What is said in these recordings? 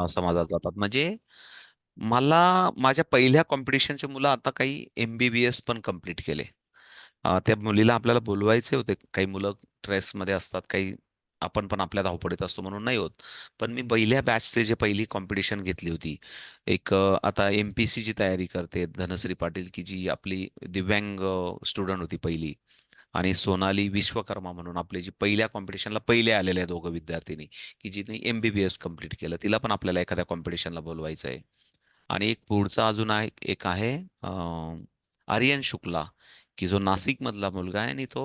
समाजात जातात. म्हणजे मला माझ्या पहिल्या कॉम्पिटिशनचे मुलं आता काही MBBS पण कंप्लीट केले. त्या मुलीला आपल्याला बोलवायचे होते. काही मुलं ट्रेसमध्ये असतात, काही आपण पण आपल्या धावपडीत असतो म्हणून नाही होत. पण मी पहिल्या बॅचचे जे पहिली कॉम्पिटिशन घेतली होती, एक आता MPC ची तयारी करते धनश्री पाटील, की जी आपली दिव्यांग स्टुडंट होती पहिली. आणि सोनाली विश्वकर्मा म्हणून आपले जी पहिल्या कॉम्पिटिशनला पहिले आलेले दोघं विद्यार्थिनी, की जिने MBBS कंप्लीट केलं, तिला पण आपल्याला एखाद्या कॉम्पिटिशनला बोलवायचं आहे. आणि एक पुढचा अजून एक आहे आर्यन शुक्ला, की जो नाशिक मधला मुलगा आहे आणि तो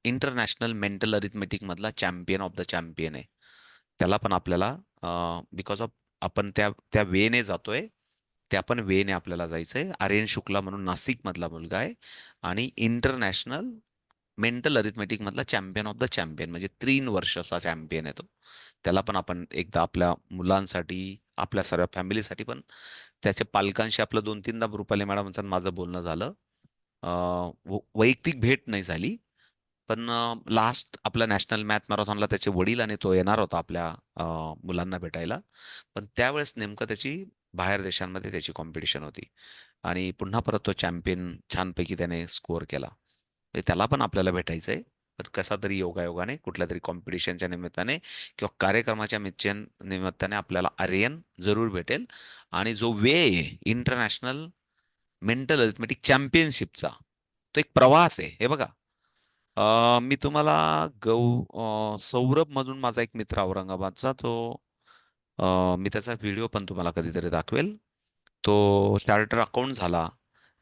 इंटरनॅशनल मेंटल अरिथमेटिक मधला चॅम्पियन ऑफ द चॅम्पियन आहे. त्याला पण आपल्याला बिकॉज ऑफ आपण त्या त्या वेने जातोय, त्या पण वेने आपल्याला जायचंय. आर्यन शुक्ला म्हणून नाशिक मधला मुलगा आहे आणि इंटरनॅशनल मेंटल अरिथमेटिक मधला चॅम्पियन ऑफ द चॅम्पियन, म्हणजे 3 वर्षाचा चॅम्पियन आहे तो. त्याला पण आपण एकदा आपल्या मुलांसाठी, आपल्या सर्व फॅमिलीसाठी पण, त्याच्या पालकांशी आपलं 2-3दा रुपाली मॅडमचं माझं बोलणं झालं. वैयक्तिक भेट नाही झाली, पण लास्ट आपल्या नॅशनल मॅथ मॅरेथॉनला त्याचे वडील आणि तो येणार होता आपल्या मुलांना भेटायला. पण त्यावेळेस नेमकं त्याची बाहेर देशांमध्ये त्याची कॉम्पिटिशन होती आणि पुन्हा परत तो चॅम्पियन छानपैकी त्याने स्कोअर केला. म्हणजे त्याला पण आपल्याला भेटायचंय. तर कसा तरी योगायोगाने कुठल्या तरी कॉम्पिटिशनच्या निमित्ताने किंवा कार्यक्रमाच्या निमित्ताने आपल्याला आर्यन जरूर भेटेल. आणि जो वे आहे इंटरनॅशनल मेंटल अरिथमेटिक चॅम्पियनशिपचा, तो एक प्रवास आहे. हे बघा, मी तुम्हाला सौरभ मधून माझा एक मित्र औरंगाबादचा, तो मी त्याचा व्हिडिओ पण तुम्हाला कधीतरी दाखवेल. तो चार्टर अकाउंट झाला.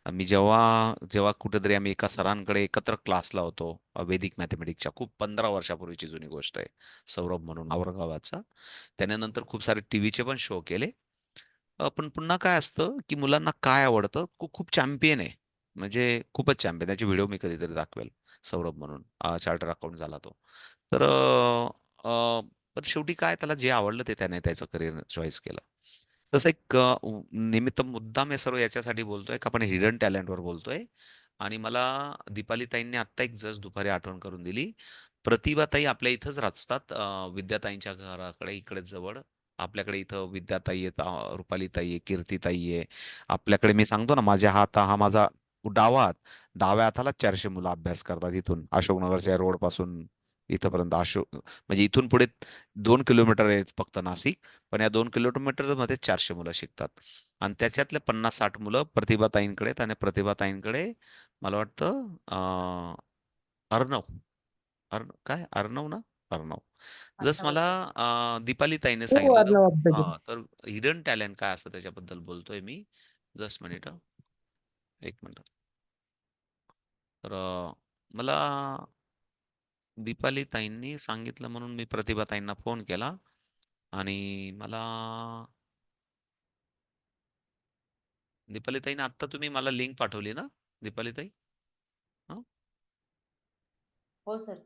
मी जेव्हा जेव्हा कुठेतरी आम्ही एका सरांकडे एकत्र क्लासला होतो, वैदिक मॅथमॅटिक्सच्या, खूप 15 वर्षापूर्वीची जुनी गोष्ट आहे. सौरभ म्हणून औरंगाबादचा. त्याने नंतर खूप सारे टीव्हीचे पण शो केले. पण पुन्हा काय असतं, की मुलांना काय आवडतं, खूप चॅम्पियन आहे. म्हणजे खूपच चॅम्पियन. त्याचे व्हिडिओ मी कधीतरी दाखवेल. सौरभ म्हणून चार्टर अकाउंट झाला तो. तर पण शेवटी काय, त्याला जे आवडलं ते त्याने त्याचं करिअर चॉईस केलं. तसं एक निमित्त मुद्दाम हे सर्व याच्यासाठी बोलतोय का आपण हिडन टॅलेंटवर बोलतोय. आणि मला दीपालीताईंनी आत्ता एक जस्ट दुपारी आठवण करून दिली. प्रतिभाताई आपल्या इथंच राहतात, विद्याताईंच्या घराकडे इकडेच जवळ. आपल्याकडे इथं विद्याताई आहेत, रुपालीताई आहे, कीर्तीताई आहे. आपल्याकडे मी सांगतो ना, माझ्या हा माझा डावा हात, डाव्या हाताला 400 मुलं अभ्यास करतात इथून अशोकनगरच्या रोड पासून इथपर्यंत. म्हणजे इथून पुढे 2 किलोमीटर आहे फक्त नाशिक. पण या 2 किलोमीटर मध्ये 400 मुलं शिकतात. आणि त्याच्यातले 50-60 मुलं प्रतिभाताईंकडे आहेत. आणि प्रतिभाताईंकडे मला वाटतं अर्णव, काय अर्णव ना, अर्णव. जस अर्णव मला असेल. दीपालीताईने हो सांगितलेलं. अर्णव आपल्याकडे. तर हिडन टॅलेंट काय असतं त्याच्याबद्दल बोलतोय मी. जस्ट मिनिट, एक मिनिट. तर मला दीपालीताईंनी सांगितलं म्हणून मी प्रतिभाताईंना फोन केला. आणि मला दीपालीताईने आत्ता तुम्ही मला लिंक पाठवली ना, दीपालीताई? हा, हो सर.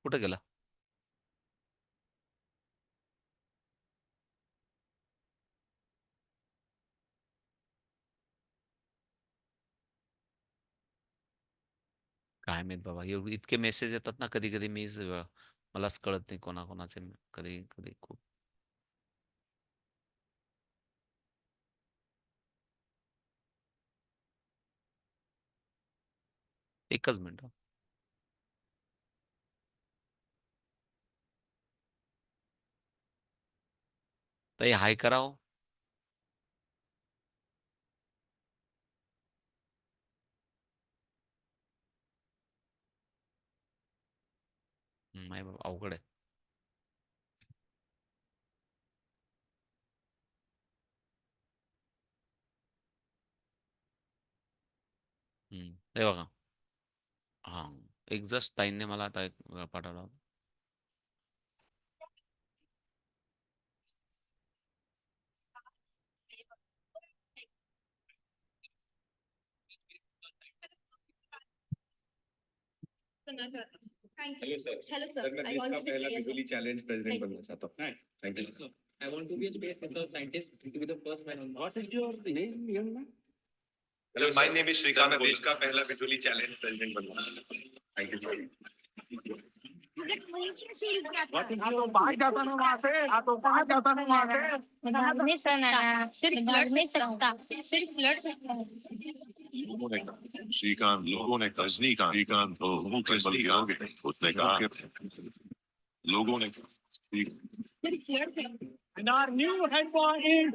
कुठे गेला? काय माहित बाबा, इतके मेसेज येतात ना कधी कधी, मलाच कळत नाही कोणाकोणाचे. कधी कधी खूप. एकच मिनिट. ताई हाय कराव. नाही बाबा, अवघड आहे. हे बघा. हा, एक जस्ट ताईंनी मला आता एक पाठवला होता. Hello sir. हेलो सर, मैं देश का पहला विजुअली चैलेंज प्रेसिडेंट बनना चाहता हूँ। Nice, thank you sir. I want to be a space research scientist to be the first man on Mars. What is your name, young man? Hello, my name is Shrikant. मैं देश का पहला visually challenge president बनना चाहता हूँ। Thank you sir. भाग नहीं सकता सिर्फ लड़ सकता सिर्फ लड़ सकता लोगों ने कहा श्रीकांत लोगों ने कहा श्रीकांत तो मुंह के बल गिरोगे उसने कहा लोगों ने कहा सिर्फ लड़ सकता And our new head boy is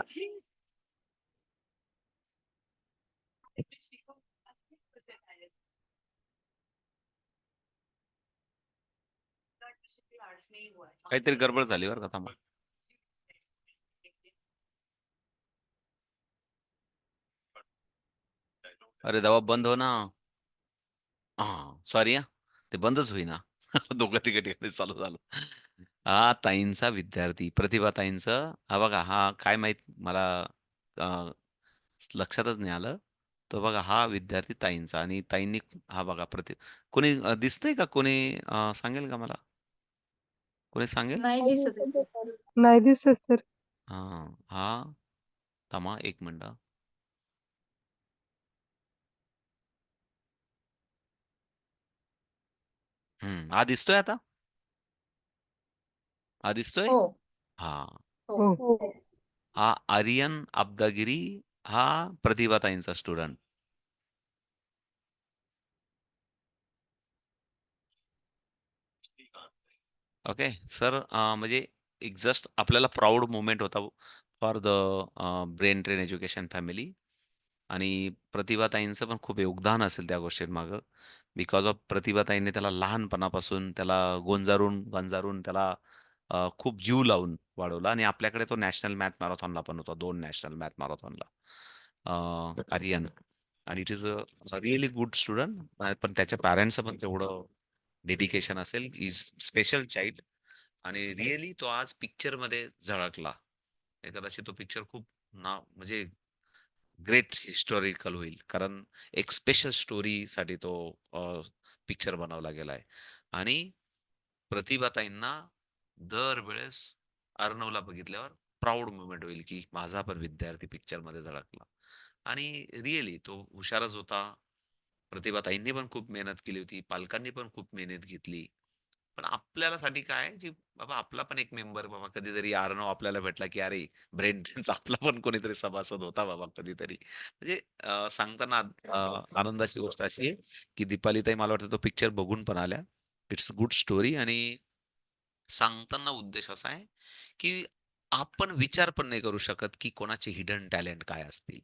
काहीतरी गडबड झाली बरं का, थांबा. अरे दवा बंद हो ना. हा सॉरी, हा ते बंदच होईना. दोघं तिघ ठिकाणी चालू झालं. हा ताईंचा विद्यार्थी प्रतिभा ताईंचं, हा बघा, हा काय माहित मला अं, लक्षातच नाही आलं. तो बघा हा विद्यार्थी ताईंचा, आणि ताईंनी, हा बघा कोणी दिसतंय का, कोणी सांगेल का मला, कोणी सांगेल? नाही दिसत आहे. नाही दिसत सर. हा हा थांबा एक मिनिट. हा दिसतोय आता, हा दिसतोय. हो हा हो. हा आर्यन अब्दागिरी, हा प्रतिभाताईंचा स्टुडंट. ओके सर, म्हणजे एक जस्ट आपल्याला प्राऊड मोमेंट होता for the brain train education family. आणि प्रतिभाताईंचं पण खूप योगदान असेल त्या गोष्टींमागं. बिकॉज ऑफ प्रतिभाताईंनी त्याला लहानपणापासून त्याला गोंजारून गंजारून त्याला खूप जीव लावून वाढवला. आणि आपल्याकडे तो नॅशनल मॅथ मॅरेथॉनला पण होता, 2 नॅशनल मॅथ मॅरेथॉनला आर्यन. आणि it is a really good student. पण त्याच्या पॅरेंट्सचं पण तेवढं डेडिकेशन असेल. Is special child. आणि रिअली तो आज पिक्चर मध्ये झळकला. कदाचित तो पिक्चर खूप म्हणजे ग्रेट हिस्टॉरिकल होईल, कारण एक स्पेशल स्टोरी साठी तो पिक्चर बनवला गेलाय. आणि प्रतिभाताईंना दरवेळेस अर्णवला बघितल्यावर प्राऊड मुवमेंट होईल की माझा पण विद्यार्थी पिक्चर मध्ये झळकला. आणि रिअली तो हुशारच होता. प्रतिभाताईंनी पण खूप मेहनत केली होती, पालकांनी पण खूप मेहनत घेतली. पण आपल्याला साठी काय आहे, की बाबा आपला पण एक मेंबर, बाबा कधीतरी अर्णव आपल्याला भेटला की अरे ब्रेन ड्रेनचा आपला पण कोणीतरी सभासद होता बाबा कधीतरी. म्हणजे सांगताना आनंदाची गोष्ट अशी आहे की दीपालीताई मला वाटतं तो पिक्चर बघून पण आल्या. It's good story. आणि सांगताना उद्देश असा आहे की आपण विचार पण नाही करू शकत की कोणाचे हिडन टॅलेंट काय असतील.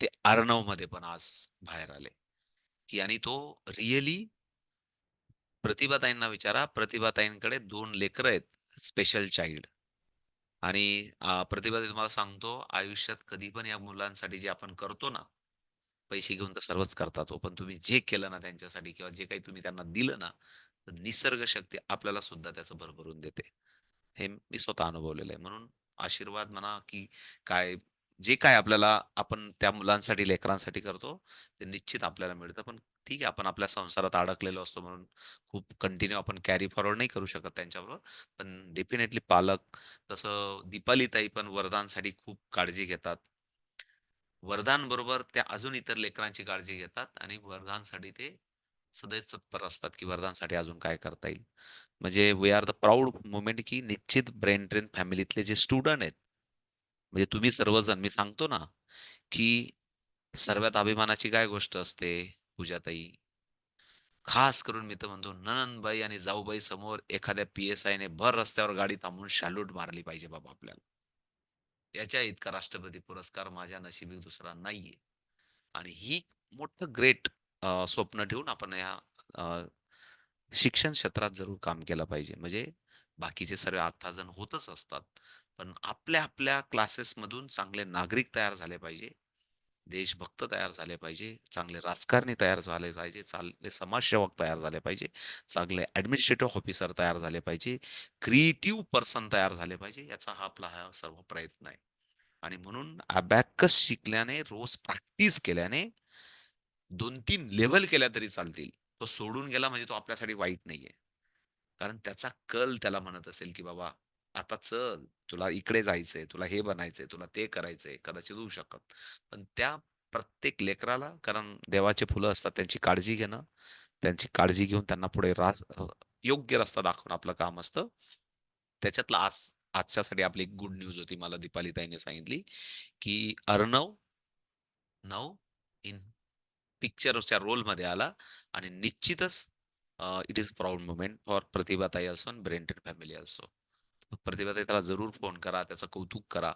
ते अर्णव मध्ये पण आज बाहेर आले. की आणि तो रिअली, प्रतिभाताईंना विचारा, प्रतिभाताईंकडे 2 लेकरं आहेत, स्पेशल चाइल्ड. आणि प्रतिभाताई तुम्हाला सांगतो, आयुष्यात कधी पण या मुलांसाठी जे आपण करतो ना, पैसे घेऊन तर सर्वच करतात हो, पण तुम्ही जे केलं ना त्यांच्यासाठी किंवा जे काही तुम्ही त्यांना दिलं ना, तर निसर्ग शक्ती आपल्याला सुद्धा त्याचं भरभरून देते. हे मी स्वतः अनुभवलेलं आहे. म्हणून आशीर्वाद म्हणा की काय, जे काय आपल्याला आपण त्या मुलांसाठी, लेकरांसाठी करतो, ते निश्चित आपल्याला मिळतं. पण ठीक आहे, आपण आपल्या संसारात अडकलेलो असतो म्हणून खूप कंटिन्यू आपण कॅरी फॉरवर्ड नाही करू शकत त्यांच्याबरोबर. पण डेफिनेटली पालक, तसं दीपालीताई पण वरदानसाठी खूप काळजी घेतात. वरदान बरोबर त्या अजून इतर लेकरांची काळजी घेतात आणि वरदानसाठी ते सदैव तत्पर असतात, की वरदानसाठी अजून काय करता येईल. म्हणजे we are the proud moment, की निश्चित ब्रेन ट्रेन फॅमिलीतले जे स्टुडंट आहेत, म्हणजे तुम्ही सर्वजण, मी सांगतो ना, की सर्वात अभिमानाची काय गोष्ट असते पूजाताई, खास करून मी तर म्हणतो ननंदबाई आणि जाऊबाई समोर एखाद्या PSI ने भर रस्त्यावर गाडी थांबवून शाल्यूट मारली पाहिजे बाबा आपल्याला. याच्या इतका राष्ट्रपती पुरस्कार माझ्या नशिबी दुसरा नाहीये. आणि ही मोठं ग्रेट स्वप्न ठेवून आपण या शिक्षण क्षेत्रात जरूर काम केलं पाहिजे. म्हणजे बाकीचे सर्व अर्थाजन होतच असतात. पण आपल्या आपल्या क्लासेसमधून चांगले नागरिक तयार झाले पाहिजे. देशभक्त तयार झाले पाहिजे. चांगले राजकारणी तयार झाले पाहिजे. चांगले समाजसेवक तयार झाले पाहिजे. चांगले ॲडमिनिस्ट्रेटिव्ह ऑफिसर तयार झाले पाहिजे. क्रिएटिव्ह पर्सन तयार झाले पाहिजे. याचा हा सर्व प्रयत्न आहे. आणि म्हणून अबॅकस शिकल्याने, रोज प्रॅक्टिस केल्याने 2-3 लेव्हल केल्या तरी चालतील. तो सोडून गेला म्हणजे तो आपल्यासाठी वाईट नाहीये. कारण त्याचा कल त्याला म्हणत असेल, की "बाबा आता चल, तुला इकडे जायचंय, तुला हे बनायचंय, तुला ते करायचंय." कदाचित होऊ शकत. पण त्या प्रत्येक लेकराला, कारण देवाचे फुलं असतात, त्यांची काळजी घेणं, त्यांची काळजी घेऊन त्यांना पुढे योग्य रस्ता दाखवणं आपलं काम असतं. त्याच्यातलं आजच्यासाठी आपली एक गुड न्यूज होती. मला दीपालीताईने सांगितली की अर्णव नाऊ इन पिक्चरच्या रोलमध्ये आला आणि निश्चितच it is proud moment for Pratibhatai also आणि ब्रेंटेड फॅमिली ऑल्सो. प्रतिभाताई त्याला जरूर फोन करा, त्याचं कौतुक करा.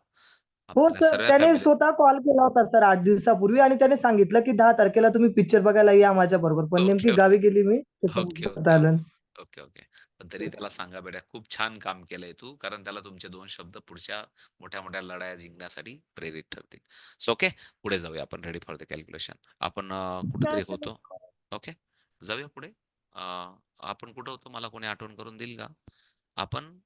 हो आपल्या सर, सर्व त्याने फॅमिली. स्वतः कॉल केला होता सर 8 दिवसापूर्वी आणि त्याने सांगितलं की 10 तारखेला तुम्ही पिक्चर बघायला या माझ्या बरोबर. पण ओके नेमकी ओके गावी गेली मी, ओके त्याच्यामुळे ओके जाता आलं नाही. Okay okay. पण तरी त्याला सांगा बेटा, खूप छान काम केलंय तू, कारण त्याला तुमचे 2 शब्द पुढच्या मोठ्या मोठ्या लढाया जिंकण्यासाठी प्रेरित ठरतील. सो ओके, पुढे जाऊया आपण. Ready for the calculation. आपण कुठेतरी होतो. ओके, जाऊया पुढे. आपण कुठं होतो, मला कोणी आठवण करून देईल का? आपण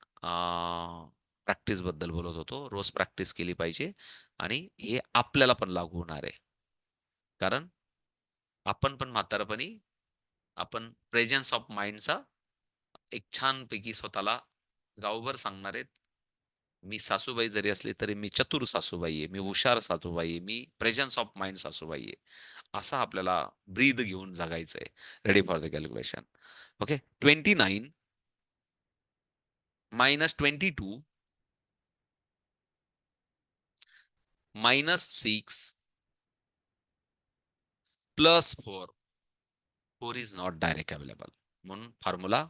प्रॅक्टिस बद्दल बोलत होतो. रोज प्रॅक्टिस केली पाहिजे आणि हे आपल्याला पण लागू होणार आहे. कारण आपण पण म्हातारपणी आपण प्रेझेन्स ऑफ माइंडचा एक छानपैकी स्वतःला गावभर सांगणार आहेत. मी सासूबाई जरी असली तरी मी चतुर सासूबाई आहे, मी हुशार सासूबाई आहे, मी प्रेझेन्स ऑफ माइंड सासूबाई आहे. असं आपल्याला ब्रीद घेऊन जगायचंय. Ready for the calculation. Okay, 29 minus 22 minus 6 plus 4. 4 is not direct available. म्हणून फॉर्म्युला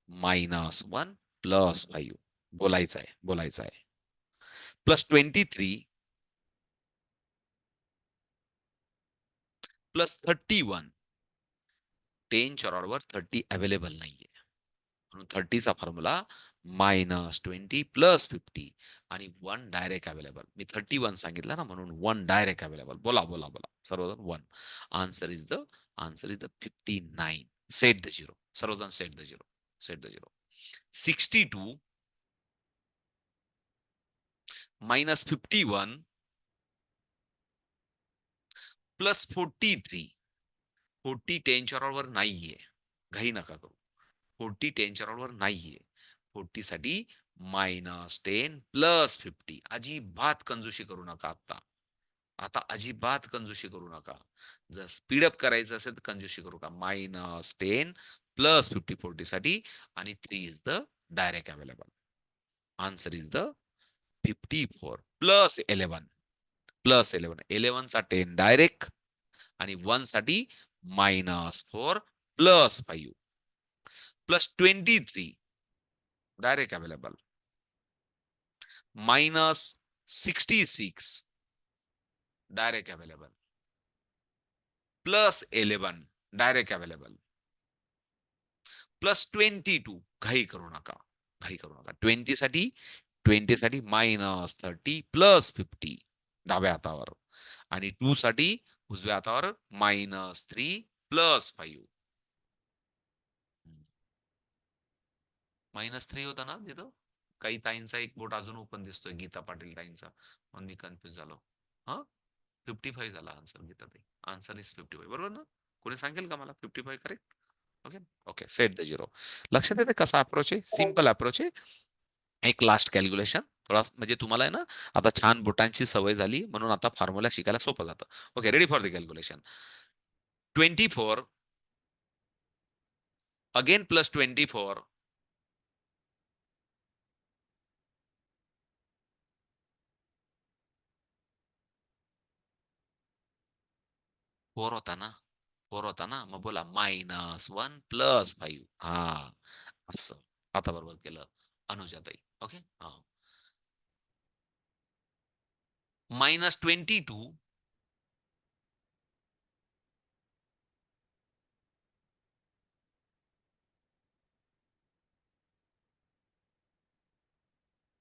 -1 plus 5 बोलायचं आहे. Plus 23 plus 31. 10 च्या ऑर्डरवर 30 अवेलेबल नाहीये, म्हणून 30चा फॉर्म्युला -20 प्लस 50 आणि 1 डायरेक्ट अवेलेबल. मी 31 सांगितलं ना, म्हणून 1 डायरेक्ट अवेलेबल. बोला सर्वजण. 1 answer is the 59. Set the zero. सर्वजण set the zero. 62 minus 51 plus 43. 40 10 च्या ऑर्डरवर नाहीये, घाई नका करू. 40 10 च्या ऑर्डरवर नाहीये. 40 साठी -10 प्लस 50. अजिबात कंजूशी करू नका. आता अजिबात कंजूशी करू नका. जर स्पीडअप करायचं असेल तर कंजूशी करू का. -10 प्लस 50 40 साठी आणि 3 is the direct available. Answer is the 54 plus 11. 11 चा 10 डायरेक्ट आणि 1 साठी -4 plus 5 plus 23 direct available. -66 direct available. Plus 11 direct available. Plus 22. घाई करू नका. 20 साठी -30 प्लस 50 डाव्या हातावर आणि 2 साठी उजव्या हातावर -3 प्लस 5. -3 होता ना तिथं. काही ताईंचा एक बोट अजून ओपन दिसतोय, गीता पाटील ताईंचा, म्हणून मी कन्फ्युज झालो. 55 झाला आन्सर. गीता ताई, आन्सर इज 55. बरोबर ना? कोणी सांगेल का मला 55 correct? Okay, set the zero. लक्षात येते कसा अप्रोच आहे? सिंपल अप्रोच आहे. एक लास्ट कॅल्क्युलेशन थोडा, म्हणजे तुम्हाला आहे ना आता छान बोटांची सवय झाली, म्हणून आता फॉर्म्युला शिकायला सोपं जातं. Okay, ready for the calculation. 24 again plus 24 4 होता ना, मग बोला -1 प्लस 5. असं आता बरोबर केलं अनुजाताई. ओके, -22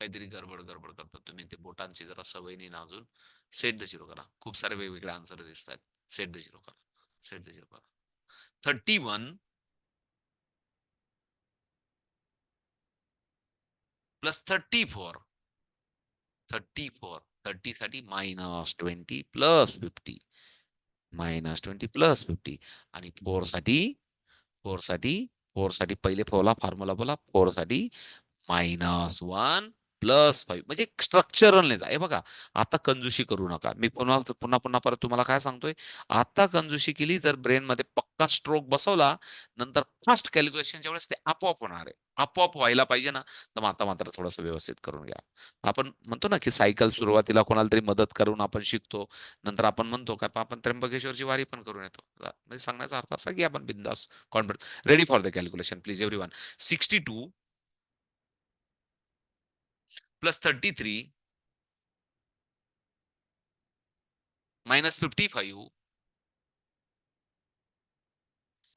काहीतरी गडबड करतात तुम्ही. ते बोटांची जरा सवय नाही ना अजून. सेट द झिरो करा. खूप सारे वेगवेगळे आन्सर दिसतात. सेट द झिरो करा. 31 प्लस 34. 30 साठी -20 प्लस 50. -20 प्लस 50 आणि 4 साठी पहिले फॉर्म्युला बोला. 4 साठी -1 +5 म्हणजे स्ट्रक्चरल नाही हे बघा. आता कंजूशी करू नका. मी पुन्हा पुन्हा पुन्हा परत तुम्हाला काय सांगतोय, आता कंजूशी केली जर ब्रेन मध्ये पक्का स्ट्रोक बसवला, नंतर फास्ट कॅल्क्युलेशनच्या वेळेस ते आपोआप होणार आहे. आपोआप व्हायला पाहिजे ना, तर मग आता मात्र थोडंसं व्यवस्थित करून घ्या. आपण म्हणतो ना, की सायकल सुरुवातीला कोणाला तरी मदत करून आपण शिकतो. नंतर आपण म्हणतो का आपण त्र्यंबकेश्वरची वारी पण करून येतो. म्हणजे सांगण्याचा अर्थ असा की आपण बिंदास confidence ready for the calculation please everyone. 62 plus 33 minus 55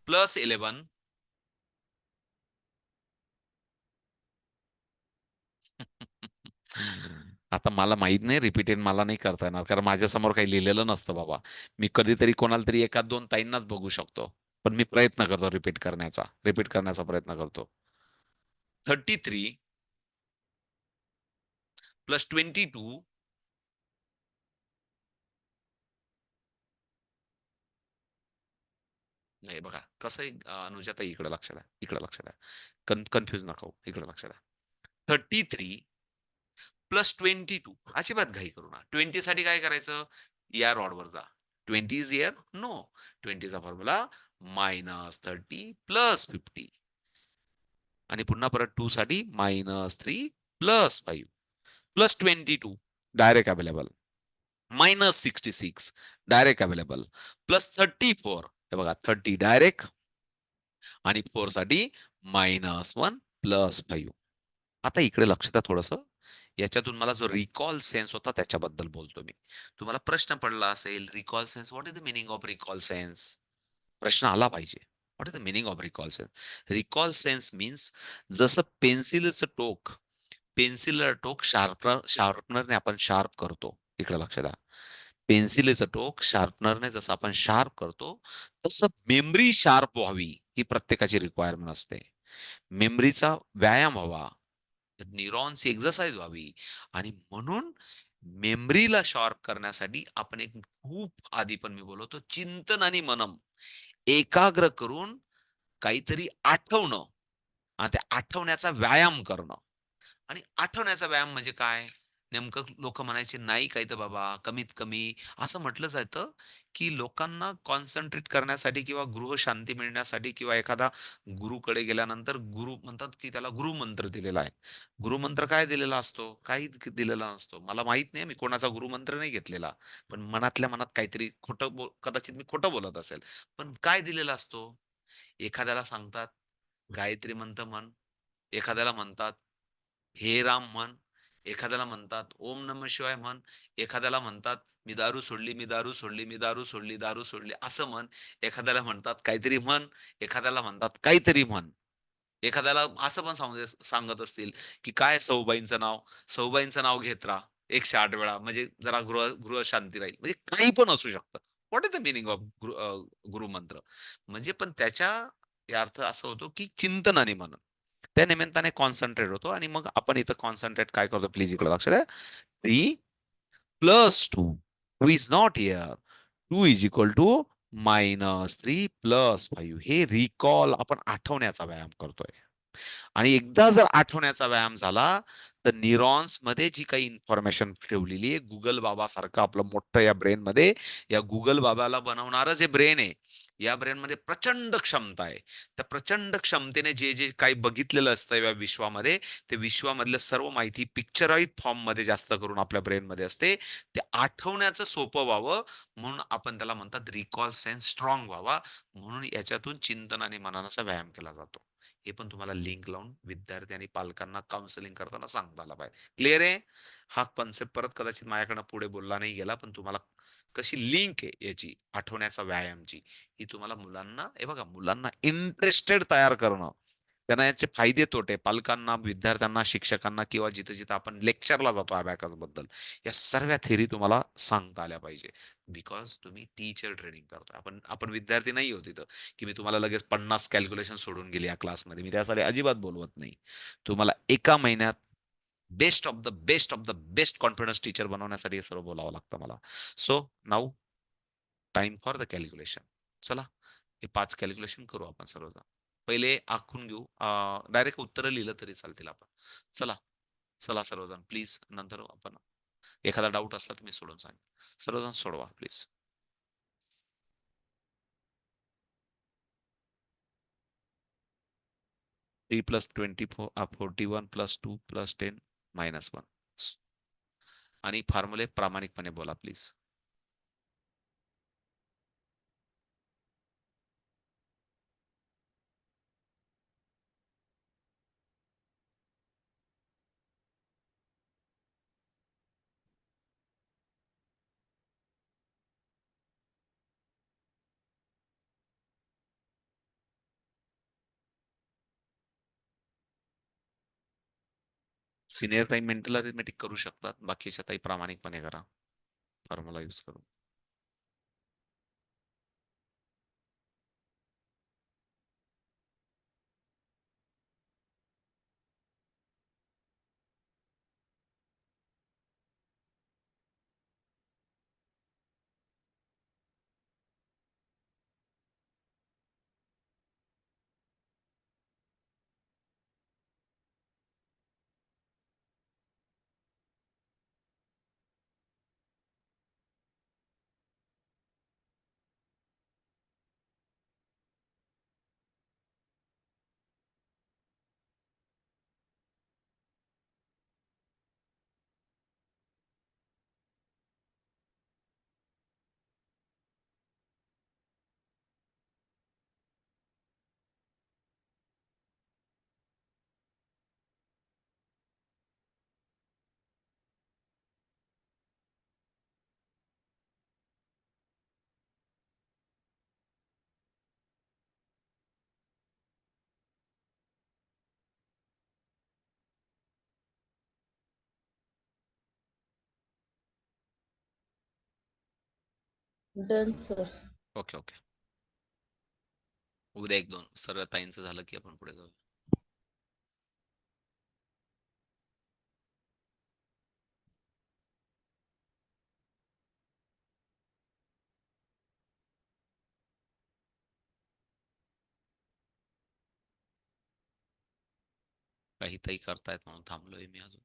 plus 11 आता मला माहित नाही रिपीटेड मला नाही करता येणार कारण माझ्या समोर काही लिहिलेलं नसतं बाबा. मी कधीतरी कोणाला तरी एखाद दोन ताईंनाच बघू शकतो. पण मी प्रयत्न करतो रिपीट करण्याचा प्रयत्न करतो. 33 प्लस 22 नाही बघा कसं अनुजाता इकडे लक्षात आहे, कन्फ्युज नका होऊ, इकडे लक्षात आहे. 33 प्लस 22 अजिबात घाई करू ना. 20 साठी काय करायचं, या रॉडवर जा. 20 इज हिअर नो. 20 चा फॉर्म्युला -30 प्लस 50 आणि पुन्हा परत 2 साठी -3 plus 5 plus 22 direct available -66 direct available plus 34 हे बघा 30 डायरेक्ट आणि 4 साठी -1 प्लस 5. आता इकडे लक्ष द्या थोडस. याच्यातून मला जो रिकॉल सेन्स होता त्याच्याबद्दल बोलतो मी. तुम्हाला प्रश्न पडला असेल recall sense, what is the meaning of recall sense? प्रश्न आला पाहिजे. What is the meaning of recall sense? Recall sense means जसं पेन्सिलचं टोक शार्पनरने आपण शार्प करतो. इकडे लक्ष द्या. पेन्सिलीचं टोक शार्पनरने जसं आपण शार्प करतो तसं मेमरी शार्प व्हावी ही प्रत्येकाची रिक्वायरमेंट असते. मेमरीचा व्यायाम व्हावा, न्यूरॉन्सची एक्सरसाइज व्हावी आणि म्हणून मेमरीला शार्प करण्यासाठी आपण एक खूप आधी पण मी बोलवतो चिंतन आणि मनन एकाग्र करून काहीतरी आठवणं आणि त्या आठवण्याचा व्यायाम करणं. आणि आठवण्याचा व्यायाम म्हणजे काय? नेमकं लोक म्हणायचे नाही काही तर बाबा कमीत कमी असं म्हटलं जातं की लोकांना कॉन्सन्ट्रेट करण्यासाठी किंवा गृह शांती मिळण्यासाठी किंवा एखादा गुरुकडे गेल्यानंतर गुरु म्हणतात की त्याला गुरुमंत्र दिलेला आहे. गुरुमंत्र काय दिलेला असतो? काही दिलेला नसतो. मला माहित नाही मी कोणाचा गुरुमंत्र नाही घेतलेला. पण मनातल्या मनात काहीतरी कदाचित मी खोटं बोलत असेल. पण काय दिलेला असतो? एखाद्याला सांगतात गायत्री मंत्र म्हण, एखाद्याला म्हणतात हे राम म्हण, एखाद्याला म्हणतात ओम नमः शिवाय म्हण, एखाद्याला म्हणतात मी दारू सोडली, मी दारू सोडली, मी दारू सोडली, दारू सोडली असं म्हण, एखाद्याला म्हणतात काहीतरी म्हण, एखाद्याला म्हणतात काहीतरी म्हण. एखाद्याला असं पण सांगत असतील की काय सौबाईंचं नाव, सौबाईंचं नाव घेत राहा 108 वेळा म्हणजे जरा गृह शांती राहील. म्हणजे काही पण असू शकतं. What is the meaning of गुरुमंत्र? म्हणजे पण त्याच्या अर्थ असं होतो की चिंतन आणि मनन. त्या निमित्ताने कॉन्सन्ट्रेट होतो आणि मग आपण इथं कॉन्सन्ट्रेट काय करतो प्लीज इकडे लक्ष द्या. 3 plus 2 two is not here. 2 is equal to -3 plus 5 हे रिकॉल आपण आठवण्याचा व्यायाम करतोय. आणि एकदा जर आठवण्याचा व्यायाम झाला तर न्यूरॉन्स मध्ये जी काही इन्फॉर्मेशन ठेवलेली आहे गुगल बाबा सारखं आपलं मोठं या ब्रेन मध्ये, या गुगल बाबाला बनवणारं जे ब्रेन आहे या ब्रेन मध्ये प्रचंड क्षमता आहे. त्या प्रचंड क्षमतेने जे जे काही बघितलेलं असतं या विश्वामध्ये ते विश्वामधलं सर्व माहिती पिक्चराईज फॉर्म मध्ये जास्त करून आपल्या ब्रेन मध्ये असते. ते आठवण्याचं सोपं व्हावं म्हणून आपण त्याला म्हणतात रिकॉल सेन्स स्ट्रॉंग व्हावा म्हणून याच्यातून चिंतन आणि मननाचा व्यायाम केला जातो. हे पण तुम्हाला लिंक लावून विद्यार्थी आणि पालकांना काउन्सिलिंग करताना सांगता आला पाहिजे. क्लिअर आहे? हा कॉन्सेप्ट परत कदाचित माझ्याकडनं पुढे बोलला नाही गेला पण तुम्हाला कशी लिंक आहे याची आठवण्याचा व्यायामची ही तुम्हाला मुलांना हे बघा मुलांना इंटरेस्टेड तयार करणं, त्यांना याचे फायदे तोटे पालकांना, विद्यार्थ्यांना, शिक्षकांना किंवा जिथं जिथं आपण लेक्चरला जातो अबॅकस बद्दल या सर्व थेरी तुम्हाला सांगता आल्या पाहिजे. बिकॉज तुम्ही टीचर ट्रेनिंग करतोय. आपण विद्यार्थी नाही होत इथं की मी तुम्हाला लगेच 50 कॅल्क्युलेशन सोडून गेली या क्लासमध्ये. मी त्यासाठी अजिबात बोलवत नाही. तुम्हाला एका महिन्यात best of the best confidence teacher बनवण्यासाठी हे सर्व बोलावं लागतं मला. So now time for the calculation. चला हे 5 कॅल्क्युलेशन करू आपण सर्वजण. पहिले आखून घेऊ. डायरेक्ट उत्तर लिहिलं तरी चालतील आपण. चला चला सर्वजण प्लीज, नंतर आपण एखादा डाऊट असला तर मी सोडून सांग. सर्वजण सोडवा please. Three plus 41 plus 2 plus 10 -1. आणि फॉर्म्युले प्रामाणिकपणे बोला प्लीज. सिनियर ताई मेंटल अरिथमेटिक करू शकतात, बाकीच्या ताई प्रामाणिकपणे करा फॉर्म्युला यूज करून. Done sir. Okay okay. उद्या 1-2 सर्व ताईंचं झालं की आपण पुढे जाऊ. काही ताई करतायत म्हणून थांबलोय मी अजून.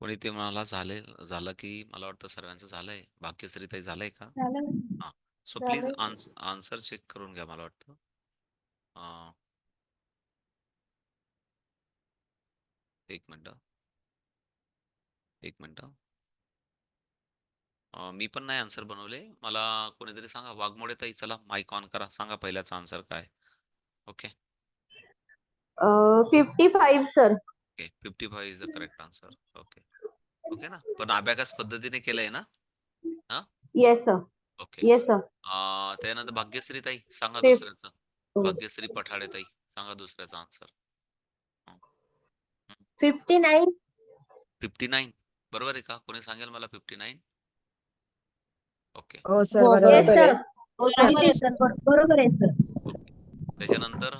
कोणी ते मला झालं की मला वाटतं सर्वांचं झालंय. भाग्यश्री ताई झालंय का? हा. सो प्लीज आन्सर चेक करून घ्या. मला वाटतं एक मिनिट. मी पण नाही आन्सर बनवले. मला कोणीतरी सांगा. वाघमोडे ताई चला माईक ऑन करा, सांगा पहिल्याचा आन्सर काय. Okay 55 sir. Okay 55 is the correct answer. Okay okay ना. पण अबॅकस पद्धतीने केलंय ना? हा yes sir. Okay. Yes sir. त्यानंतर भाग्यश्री ताई सांगा फिफ- दुसऱ्याचं. भाग्यश्री पठाडे ताई सांगा दुसऱ्याचा आन्सर. 59. 59 बरोबर आहे का? कोणी सांगेल मला 59? ओके हो सर येस बरोबर आहे. सर. बरोबर आहे सर. बरोबर आहे सर. ओके. त्याच्यानंतर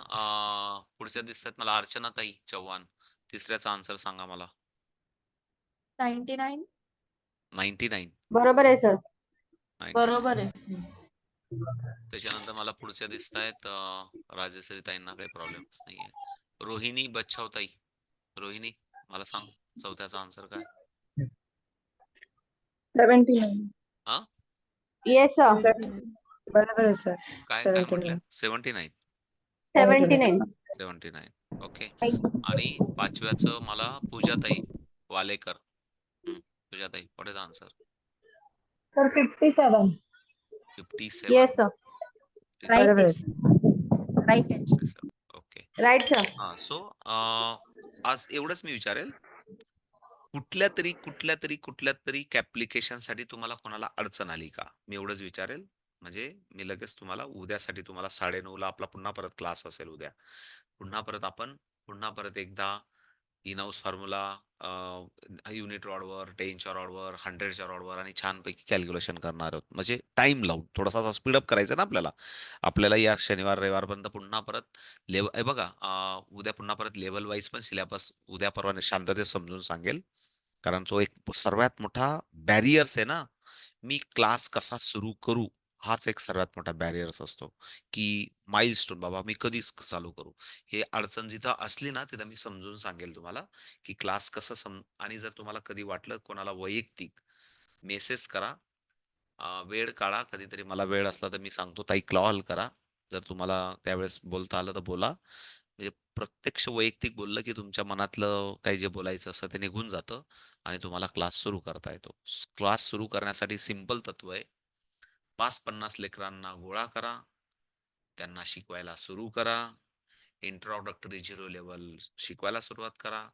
पुढच्या दिसतात मला अर्चना ताई चव्हाण. तिसऱ्याचा आन्सर सांगा मला. 99. 99. बरोबर आहे सर. 99. बरोबर आहे. त्याच्यानंतर मला पुढच्या दिसत आहेत राजश्री ताईंना काही प्रॉब्लेमच नाहीये. रोहिणी बच्छाव ताई. रोहिणी मला सांग चौथ्याचा आन्सर काय? 79. हा येस सर. बरोबर आहे सर. काय 79. म्हटलं? 79. 79. 79. ओके. आणि 5व्याचं मला पूजाताई वालेकर. पूजाताई, what is the answer? Sir 57. 57. Yes sir. Right Right. Right okay. Right sir. हा, सो आज एवढंच मी विचारेल, कुठल्या तरी ऍप्लिकेशन साठी तुम्हाला कोणाला अडचण आली का? मी एवढंच विचारेल. म्हणजे मी लगेच तुम्हाला उद्यासाठी तुम्हाला 9:30 ला आपला पुन्हा परत क्लास असेल उद्या. पुन्हा परत एकदा इनहाऊस फॉर्म्युला, युनिट रॉडवर, 10च्या रॉडवर, 100च्या रॉडवर आणि छानपैकी कॅल्क्युलेशन करणार आहोत. म्हणजे टाइम लावून थोडासा स्पीडअप करायचा ना आपल्याला. आपल्याला या शनिवार रविवारपर्यंत पुन्हा परत लेवल बघा, उद्या पुन्हा परत लेवल वाईज पण सिलेबस उद्या परवा शांततेत समजून सांगेल. कारण तो एक सर्वात मोठा बॅरियर्स आहे ना. मी क्लास कसा सुरू करू, हाच एक सर्वात मोठा बॅरियर्स असतो. की माइलस्टोन बाबा मी कधी चालू करू, हे अडचण जिथं असली ना तिथं मी समजून सांगेल तुम्हाला की क्लास कसं आणि जर तुम्हाला कधी वाटलं कोणाला वैयक्तिक मेसेज करा, वेळ काढा, कधीतरी मला वेळ असला तर मी सांगतो ताई कॉल करा. जर तुम्हाला त्यावेळेस बोलता आलं तर बोला. म्हणजे प्रत्यक्ष वैयक्तिक बोललं की तुमच्या मनातलं काही जे बोलायचं असतं ते निघून जातं आणि तुम्हाला क्लास सुरू करता येतो. क्लास सुरू करण्यासाठी सिंपल तत्व आहे. 5-50 लेकरांना गोळा करा, त्यांना शिकवायला सुरू करा. इंट्रोडक्टरी 0 लेवल शिकवायला सुरुवात करा.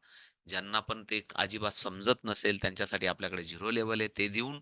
ज्यांना पण ते अजिबात समजत नसेल त्यांच्यासाठी आपल्याकडे 0 लेवल आहे, ते देऊन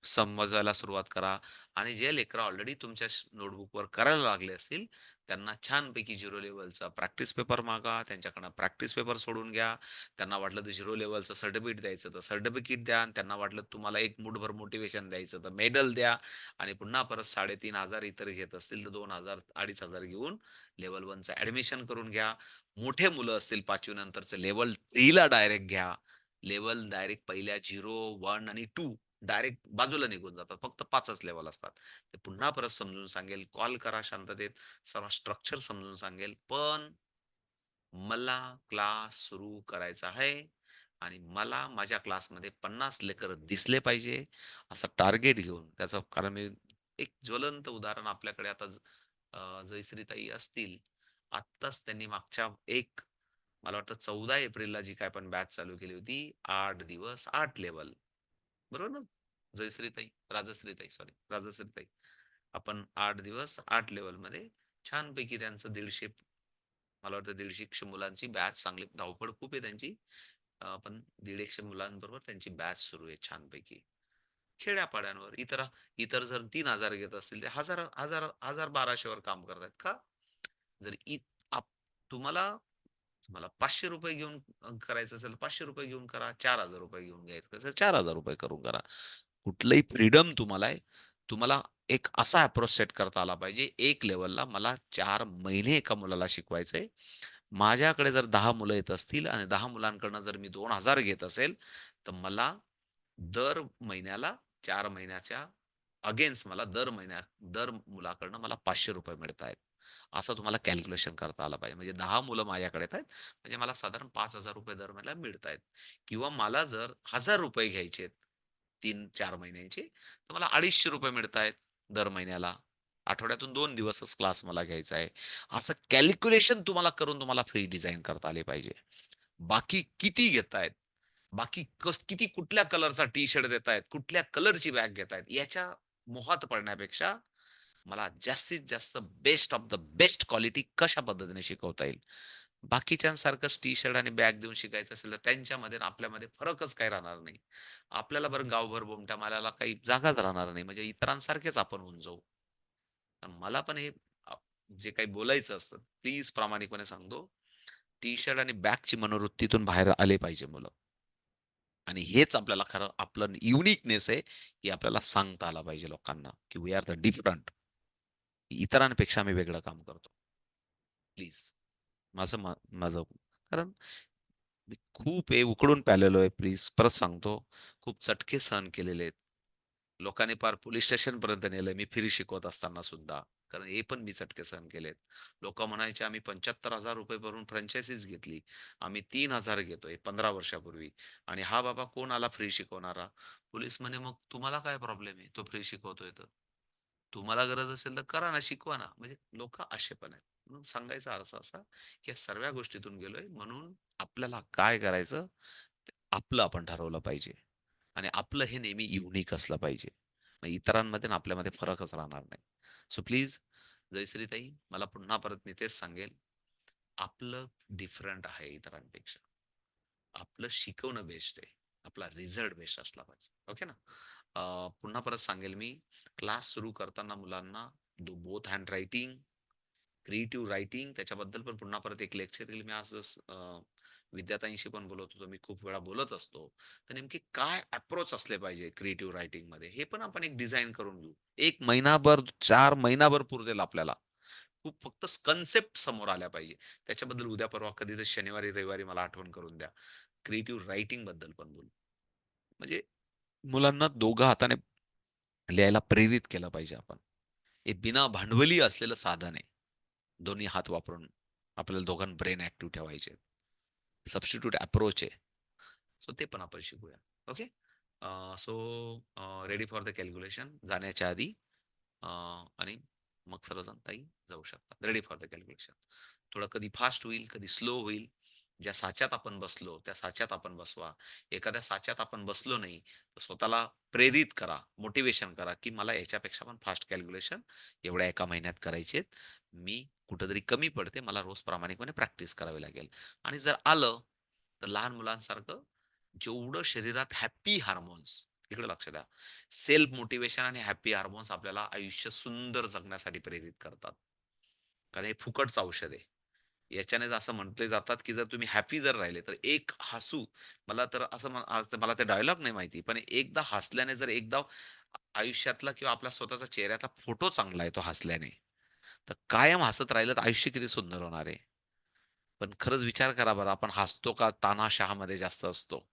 समजायला सुरुवात करा. आणि जे लेकरं ऑलरेडी तुमच्या नोटबुकवर करायला लागले असतील, त्यांना छानपैकी 0 लेव्हलचा प्रॅक्टिस पेपर मागा, त्यांच्याकडनं प्रॅक्टिस पेपर सोडून घ्या. त्यांना वाटलं तर 0 लेव्हलचं सर्टिफिकेट द्यायचं तर सर्टिफिकेट द्या. आणि त्यांना वाटलं तुम्हाला एक मूठभर मोटिवेशन द्यायचं तर मेडल द्या. आणि पुन्हा परत 3,500 इतर घेत असतील तर 2,000 2,500 घेऊन लेव्हल 1चं ॲडमिशन करून घ्या. मोठे मुलं असतील 5वी नंतरचं लेव्हल 3 ला डायरेक्ट घ्या. लेव्हल डायरेक्ट पहिल्या 0, 1 आणि 2 डायरेक्ट बाजूला निघून जातात. फक्त 5च लेव्हल असतात. ते पुन्हा परत समजून सांगेल. कॉल करा शांततेत. सर्व स्ट्रक्चर समजून सांगेल. पण मला क्लास सुरू करायचा आहे आणि मला माझ्या क्लासमध्ये 50 लेकरं दिसले पाहिजे, असं टार्गेट घेऊन त्याचं. कारण मी एक ज्वलंत उदाहरण आपल्याकडे आता जयश्रीताई असतील. आत्ताच त्यांनी मागच्या मला वाटतं 14 एप्रिलला जी काय पण बॅच चालू केली होती, 8 दिवस 8 लेव्हल. बरोबर ना? राजश्रीताई. आपण 8 दिवस 8 लेव्हलमध्ये छानपैकी त्यांचं 150, मला वाटतं 150 मुलांची बॅच, चांगली धावपळ खूप आहे त्यांची. पण 150 मुलांबरोबर त्यांची बॅच सुरू आहे छानपैकी. खेड्यापाड्यांवर इतर इतर जर 3,000 घेत असतील, ते हजार 1,200 वर काम करतायत का? जर तुम्हाला तुम्हाला ₹500 घेऊन करायचं असेल, ₹500 घेऊन करा. ₹4,000 घेऊन घ्यायचं असेल, ₹4,000 करून करा. कुठलंही फ्रीडम तुम्हाला आहे. तुम्हाला एक असा अप्रोच सेट करता आला पाहिजे. एक लेव्हलला मला 4 महिने एका मुलाला शिकवायचंय. माझ्याकडे जर 10 मुलं येत असतील आणि 10 मुलांकडनं जर मी 2,000 घेत असेल, तर मला दर महिन्याला 4 महिन्याच्या अगेन्स्ट मला दर मुलाकडनं मला ₹500 मिळतायत. असं तुम्हाला कॅल्क्युलेशन करता आलं पाहिजे. म्हणजे 10 मुलं माझ्याकडे येतायत, म्हणजे मला साधारण ₹5,000 दर महिन्याला मिळतायत. किंवा मला जर ₹1,000 घ्यायचे 3-4 महिन्यांचे, तर मला ₹250 मिळतायत दर महिन्याला. आठवड्यातून 2 दिवसच क्लास मला घ्यायचा आहे. असं कॅल्क्युलेशन तुम्हाला करून तुम्हाला फी डिझाइन करता आली पाहिजे. बाकी किती घेतायत, बाकी किती कुठल्या कलरचा टी शर्ट देतायत, कुठल्या कलरची बॅग घेतायत, याच्या मोहात पडण्यापेक्षा मला जास्तीत जास्त best of the best quality कशा पद्धतीने शिकवता येईल. बाकीच्यांसारखंच टी शर्ट आणि बॅग देऊन शिकायचं असेल तर त्यांच्यामध्ये आणि आपल्यामध्ये फरकच काही राहणार नाही. आपल्याला बरं गावभर बोमट्या मारायला काही जागाच राहणार नाही. म्हणजे इतरांसारखेच आपण होऊन जाऊ. तर मला पण हे अ, जे काही बोलायचं असतं, प्लीज प्रामाणिकपणे सांगतो, टी शर्ट आणि बॅगची मनोवृत्तीतून बाहेर आले पाहिजे मुलं. आणि हेच आपल्याला खरं आपलं युनिकनेस आहे, की आपल्याला सांगता आलं पाहिजे लोकांना, की वी आर द डिफरंट. इतरांपेक्षा आम्ही वेगळं काम करतो. प्लीज. माझं कारण मी खूप हे उकडून प्यालेलो आहे. प्लीज परत सांगतो, खूप चटके सहन केलेले आहेत. लोकांनी पार पोलीस स्टेशन पर्यंत नेलंय मी फ्री शिकवत असताना सुद्धा. कारण हे पण मी चटके सहन केलेत. लोक म्हणायचे आम्ही ₹75,000 भरून फ्रँचायझीच घेतली. आम्ही 3,000 घेतोय 15 वर्षापूर्वी. आणि हा बाबा कोण आला फ्री शिकवणारा? पोलीस म्हणे मग तुम्हाला काय प्रॉब्लेम आहे? तो फ्री शिकवतोय तर. तुम्हाला गरज असेल तर करा ना, शिकवा ना. म्हणजे लोक असे पण आहेत. म्हणून सांगायचा अर्थ असा की या सर्व गोष्टीतून गेलोय, म्हणून आपल्याला काय करायचं ते आपलं आपण ठरवलं पाहिजे. आणि आपलं हे नेहमी युनिक असलं पाहिजे. मग इतरांमध्ये आणि आपल्यामध्ये फरकच राहणार नाही. सो प्लीज जयश्रीताई, मला पुन्हा परत मी तेच सांगेल, आपलं डिफरंट आहे इतरांपेक्षा. आपलं शिकवणं बेस्ट आहे. आपला रिझल्ट बेस्ट असला पाहिजे. ओके ना? पुन्हा परत सांगेल मी, क्लास सुरू करताना मुलांना do both hand writing, creative writing, त्याच्याबद्दल पण पुन्हा परत एक लेक्चर येईल. मी आज विद्यार्थ्यांशी पण बोलत होतो, मी खूप वेळा बोलत असतो. तर नेमके काय अप्रोच असले पाहिजे क्रिएटिव्ह रायटिंग मध्ये, हे पण आपण एक डिझाईन करून घेऊ. 1 महिनाभर, 4 महिनाभर पुरतील आपल्याला. खूप फक्त कन्सेप्ट समोर आल्या पाहिजे. त्याच्याबद्दल उद्या परवा कधी तर शनिवारी रविवारी मला आठवण करून द्या. क्रिएटिव्ह रायटिंग बद्दल पण बोलू. म्हणजे मुलांना दोघं हाताने लिहायला प्रेरित केलं पाहिजे आपण. हे बिना भांडवली असलेलं साधन आहे. दोन्ही हात वापरून आपल्याला दोघांना ब्रेन ऍक्टिव्ह ठेवायचे. सबस्टिट्यूट अप्रोच आहे. सो ते पण आपण शिकूया. Okay. So ready for the calculation जाण्याच्या आधी आणि मग सर्वजण ताई जाऊ शकतात. Ready for the calculation. थोडं कधी फास्ट होईल, कधी स्लो होईल. ज्या साच्यात आपण बसलो त्या साच्यात आपण बसवा. एखाद्या साच्यात आपण बसलो नाही तर स्वतःला प्रेरित करा, मोटिवेशन करा की मला याच्यापेक्षा पण फास्ट कॅल्क्युलेशन एवढ्या एका महिन्यात करायचे. मी कुठंतरी कमी पडते, मला रोज प्रामाणिकपणे प्रॅक्टिस करावी लागेल. आणि जर आलं तर लहान मुलांसारखं जेवढं शरीरात हॅपी हार्मोन्स, इकडे लक्ष द्या, सेल्फ मोटिवेशन आणि हॅपी हार्मोन्स आपल्याला आयुष्य सुंदर जगण्यासाठी प्रेरित करतात. कारण हे फुकटचं औषध आहे. याच्याने असं म्हटले जातात की जर तुम्ही हॅपी जर राहिले तर एक हसू, मला तर असं आज तर मला ते डायलॉग नाही माहिती, पण एकदा हसल्याने, जर एकदा आयुष्यातला किंवा आपल्या स्वतःचा चेहऱ्याचा फोटो चांगला येतो हसल्याने, तर कायम हसत राहिलं तर आयुष्य किती सुंदर होणार आहे. पण खरंच विचार करा बरं, आपण हसतो का तानाशहामध्ये जास्त असतो?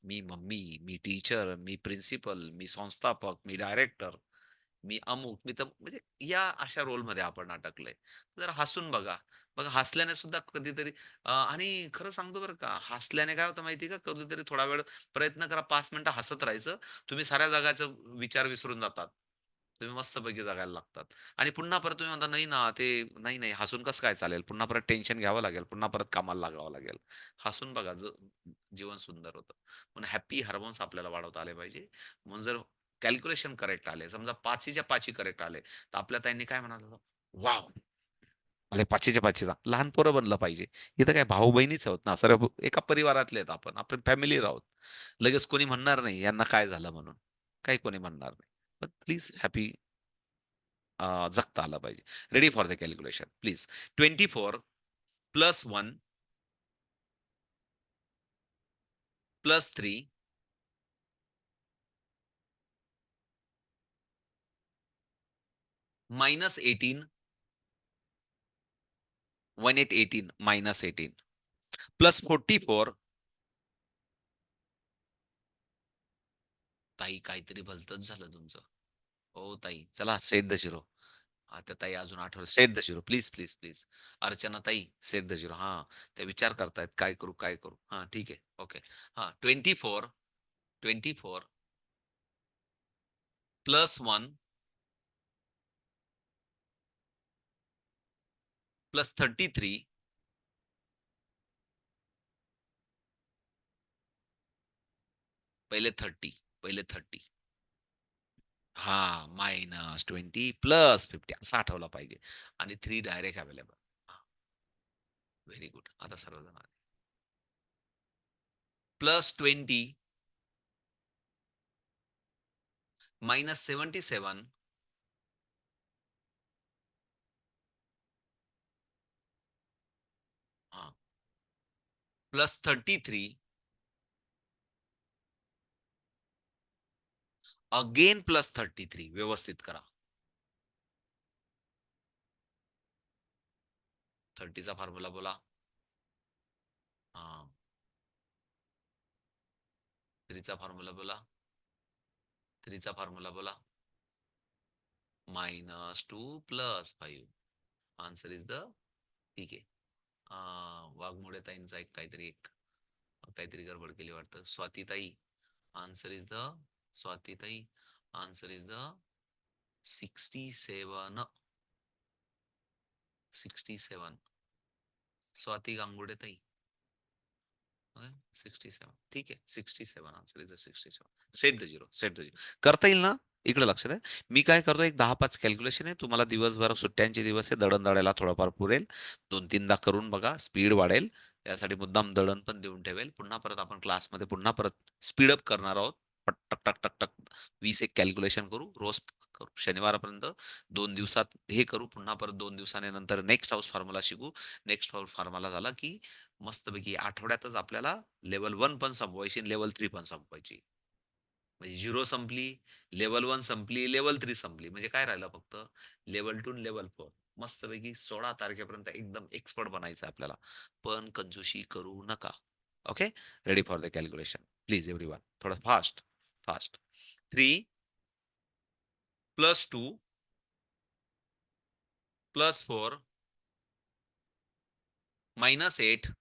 मी मम्मी, मी टीचर, मी प्रिन्सिपल, मी संस्थापक, मी डायरेक्टर, मी अमुक, मी तर म्हणजे या अशा रोलमध्ये आपण अटकलोय. जर हसून बघा. बघा हसल्याने सुद्धा कधीतरी आणि खरं सांगतो बरं का, हसल्याने काय होतं माहिती का, कधीतरी थोडा वेळ प्रयत्न करा, 5 मिनिटं हसत राहायचं. तुम्ही साऱ्या जगाचं विचार विसरून जातात. तुम्ही मस्तपैकी जगायला लागतात. आणि पुन्हा परत तुम्ही म्हणता, नाही ना, ते नाही, नाही, हसून कसं काय चालेल? पुन्हा परत टेन्शन घ्यावं लागेल, पुन्हा परत कामाला लागावं लागेल. हसून बघा, जीवन सुंदर होतं. पण हॅपी हार्मोन्स आपल्याला वाढवता आले पाहिजे. म्हणून जर कॅल्क्युलेशन करेक्ट आले, समजा 5च्या 5 करेक्ट आले, तर आपल्या ताईंनी काय म्हणालं, वाव, मला 5च्या 5 लहान पोरं बनलं पाहिजे. इथं काय भाऊ बहिणीच आहोत ना, सर्व एका परिवारातले आहेत आपण फॅमिली आहोत. लगेच कोणी म्हणणार नाही यांना काय झालं म्हणून, काही कोणी म्हणणार नाही. पण प्लीज हॅपी जगता आलं पाहिजे. Ready for the calculation please. 24 plus 1 plus 3 minus 18, 1818 minus 18 plus 44. ताई काहीतरी भलतच झालं तुमचं. हो ताई, चला सेट द झिरो. आता ताई अजून आठवलं, set the zero please please please. Archana ताई, सेट द झिरो. हा, ते विचार करतायत काय करू काय करू. हा ठीक आहे, ओके. हा, 24 प्लस 1 प्लस 33 पहिले 30. हा, -20 प्लस 50 असं आठवलं पाहिजे. आणि 3 डायरेक्ट अवेलेबल. Very good. आता सर्वजण +20 -77 हा +33 अगेन +33. व्यवस्थित करा. 30चा फॉर्म्युला बोला. हा, 3चा फॉर्म्युला बोला. 3चा फॉर्म्युला बोला. -2 + 5. आन्सर इज द, ठीक आहे. वाघमोडे ताईंचा काहीतरी गडबड केली वाटतं. स्वातीताई, आन्सर इज द, स्वातीताई, answer is the 67 67 Swati Gangude ताई 67 ठीक आहे 67 answer is 67 set the zero करता येईल ना इकडे लक्ष द्या मी काय करतो एक 10-5 कॅल्क्युलेशन आहे तुम्हाला दिवसभर सुट्ट्यांचे दिवस आहे दळण दळायला थोडंफार पुरेल 2-3दा करून बघा स्पीड वाढेल त्यासाठी मुद्दाम दळण पण देऊन ठेवेल पुन्हा परत आपण क्लासमध्ये पुन्हा परत स्पीडअप करणार आहोत पट टक टक टक टक 20 एक कॅल्क्युलेशन करू रोज करू शनिवारपर्यंत 2 दिवसात हे करू पुन्हा परत 2 दिवसाने नंतर नेक्स्ट हाऊस फॉर्म्युला शिकू नेक्स्ट हाऊस फॉर्म्युला झाला की मस्तपैकी आठवड्यातच आपल्याला लेवल 1 पण संपवायची आणि लेवल 3 पण संपवायची म्हणजे 0 संपली लेवल 1 संपली लेवल 3 संपली म्हणजे काय राहिलं फक्त लेवल 2 लेवल 4 मस्तपैकी 16 तारखेपर्यंत एकदम एक्सपर्ट बनायचं आपल्याला पण कंजूशी करू नका okay ready for the calculation please everyone थोडं फास्ट 3 + 2 + 4 -8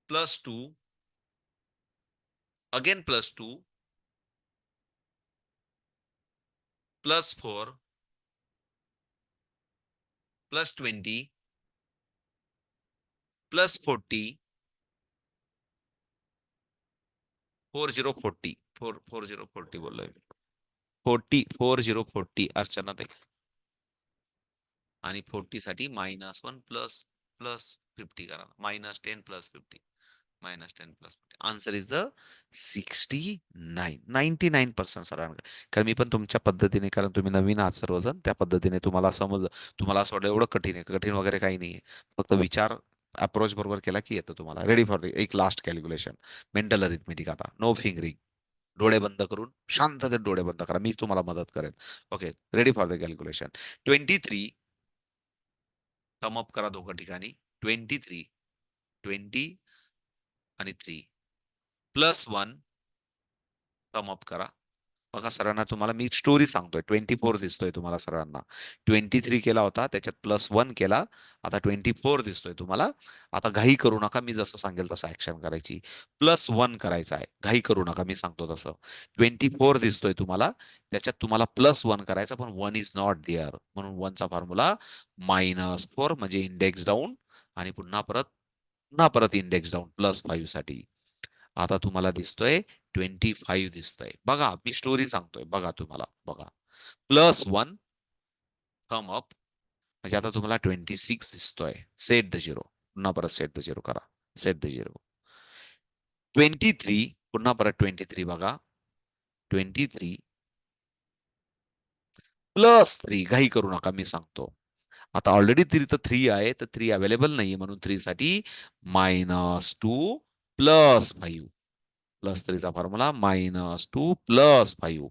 + 2 again +2 +4 +20 +40 4040 बोललोय 40 अर्चना ताई आणि 40 साठी -1 +50 करा -10 +50 -10 +50 आन्सर इज द 69 99% सरांकडे कारण मी पण तुमच्या पद्धतीने कारण तुम्ही नवीन आहात सर्वजण त्या पद्धतीने तुम्हाला समजलं तुम्हाला असं वाटलं एवढं कठीण आहे कठीण वगैरे काही नाहीये फक्त विचार अप्रोच बरोबर केला की येतं तुम्हाला रेडी फॉर द एक लास्ट कॅल्क्युलेशन मेंटल अरिथमेटिक आता नो फिंगरिंग डोळे बंद करून शांततेत डोळे बंद करा मीच तुम्हाला मदत करेन okay ready for the calculation 23 thumb up करा दोघं ठिकाणी 23 20 आणि 3 +1 थम अप करा बघा सरांना तुम्हाला मी स्टोरी सांगतोय 24 दिसतोय तुम्हाला सरांना 23 केला होता त्याच्यात +1 केला आता 24 दिसतोय तुम्हाला आता घाई करू नका मी जसं सांगेल तसं ऍक्शन करायची +1 करायचं आहे घाई करू नका मी सांगतो तसं 24 दिसतोय तुम्हाला त्याच्यात तुम्हाला +1 करायचं पण 1 इज नॉट देअर म्हणून 1 चा फॉर्म्युला -4 म्हणजे इंडेक्स डाऊन आणि पुन्हा परत इंडेक्स डाऊन +5 साठी आता तुम्हाला दिसतोय 25 दिसतंय बघा मी स्टोरी सांगतोय बघा तुम्हाला बघा +1 थम अप म्हणजे आता तुम्हाला 26 दिसतोय सेट द झिरो पुन्हा परत सेट द झिरो करा सेट द झिरो 23 पुन्हा परत 23 बघा 23 +3 घाई करू नका मी सांगतो आता ऑलरेडी 3 आहे तर 3 अवेलेबल नाहीये म्हणून 3 साठी -2 +5 +3 चा फॉर्म्युला -2 +5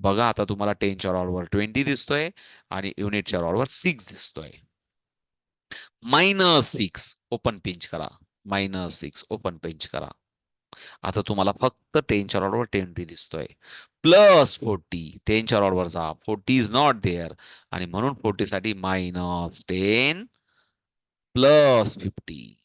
बघा आता तुम्हाला 10च्या रॉडवर 20 दिसतोय आणि युनिटच्या रॉडवर 6 दिसतोय -6 ओपन पिंच करा -6 ओपन पिंच करा आता तुम्हाला फक्त 10च्या रॉडवर 20 दिसतोय +40 10च्या रॉडवर जा 40 इज नॉट देअर आणि म्हणून 40 साठी -10 +50